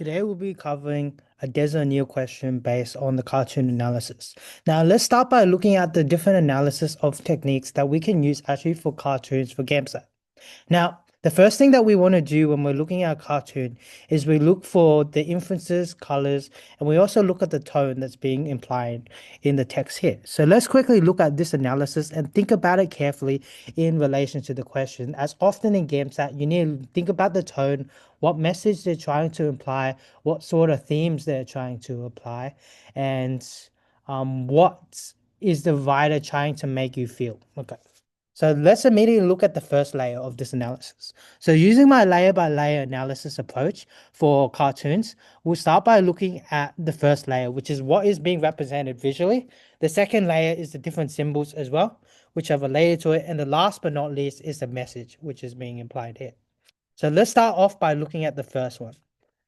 Today we'll be covering a Des O'Neill question based on the cartoon analysis. Now let's start by looking at the different analysis of techniques that we can use actually for cartoons for GAMSAT. Now, the first thing that we want to do when we're looking at a cartoon is we look for the inferences, colors, and we also look at the tone that's being implied in the text here. So let's quickly look at this analysis and think about it carefully in relation to the question. As often in GAMSAT, you need to think about the tone, what message they're trying to imply, what sort of themes they're trying to apply, and what is the writer trying to make you feel. Okay. So let's immediately look at the first layer of this analysis. So using my layer by layer analysis approach for cartoons, we'll start by looking at the first layer, which is what is being represented visually. The second layer is the different symbols as well, which have a layer to it. And the last but not least is the message, which is being implied here. So let's start off by looking at the first one.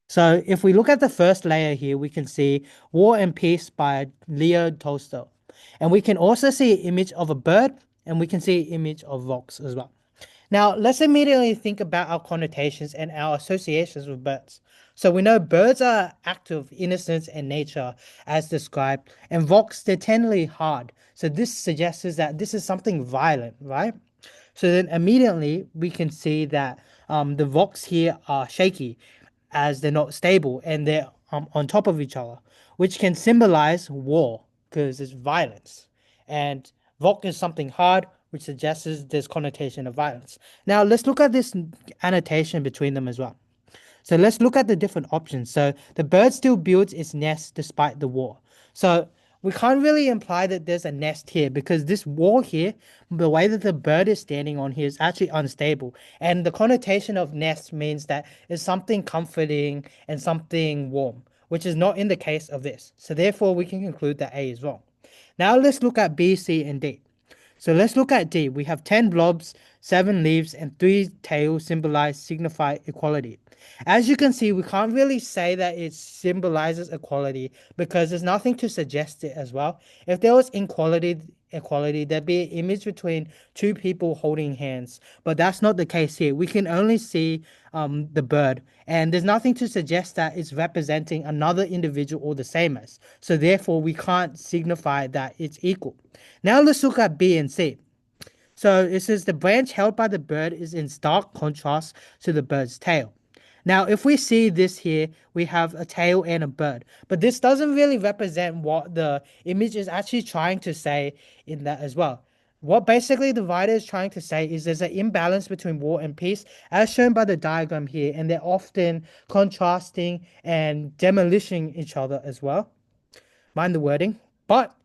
So if we look at the first layer here, we can see War and Peace by Leo Tolstoy. And we can also see an image of a bird, and we can see an image of rocks as well. Now, let's immediately think about our connotations and our associations with birds. So we know birds are active, innocence, and nature as described, and rocks, they're tenderly hard. So this suggests that this is something violent, right? So then immediately we can see that the rocks here are shaky as they're not stable and they're on top of each other, which can symbolize war because it's violence. And rock is something hard, which suggests this connotation of violence. Now let's look at this annotation between them as well. So let's look at the different options. So the bird still builds its nest despite the war. So we can't really imply that there's a nest here because this wall here, the way that the bird is standing on here is actually unstable. And the connotation of nest means that it's something comforting and something warm, which is not in the case of this. So therefore we can conclude that A is wrong. Now let's look at B, C, and D. So let's look at D. We have 10 blobs, 7 leaves, and 3 tails signify equality. As you can see, we can't really say that it symbolizes equality because there's nothing to suggest it as well. If there was equality, there'd be an image between two people holding hands, but that's not the case here. We can only see the bird, and there's nothing to suggest that it's representing another individual or the same as. So therefore, we can't signify that it's equal. Now let's look at B and C. So it says the branch held by the bird is in stark contrast to the bird's tail. Now, if we see this here, we have a tail and a bird, but this doesn't really represent what the image is actually trying to say in that as well. What basically the writer is trying to say is there's an imbalance between war and peace, as shown by the diagram here, and they're often contrasting and demolishing each other as well. Mind the wording. But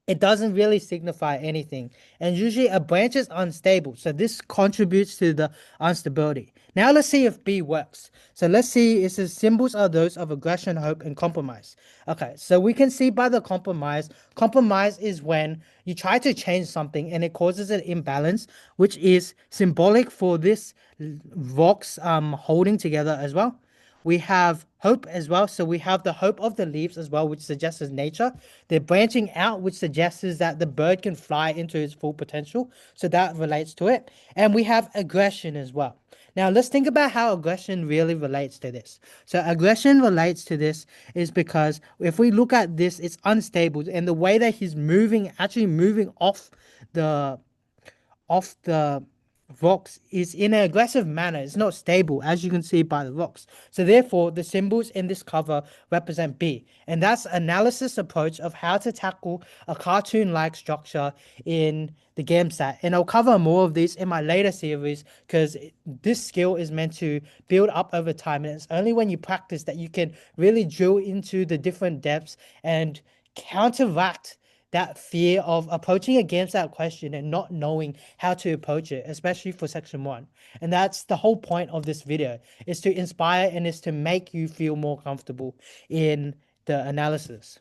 it doesn't really signify anything. And usually a branch is unstable. So this contributes to the instability. Now let's see if B works. So let's see, it says symbols are those of aggression, hope, and compromise. Okay, so we can see by the compromise, compromise is when you try to change something and it causes an imbalance, which is symbolic for this rocks holding together as well. We have hope as well. So we have the hope of the leaves as well, which suggests nature. They're branching out, which suggests that the bird can fly into its full potential. So that relates to it. And we have aggression as well. Now let's think about how aggression really relates to this. So aggression relates to this is because if we look at this, it's unstable. And the way that he's moving, actually moving the off the rocks is in an aggressive manner. It's not stable, as you can see by the rocks. So therefore, the symbols in this cover represent B. And that's analysis approach of how to tackle a cartoon-like structure in the GAMSAT. And I'll cover more of these in my later series because this skill is meant to build up over time. And it's only when you practice that you can really drill into the different depths and counteract that fear of approaching against that question and not knowing how to approach it, especially for section 1. And that's the whole point of this video, is to inspire and is to make you feel more comfortable in the analysis.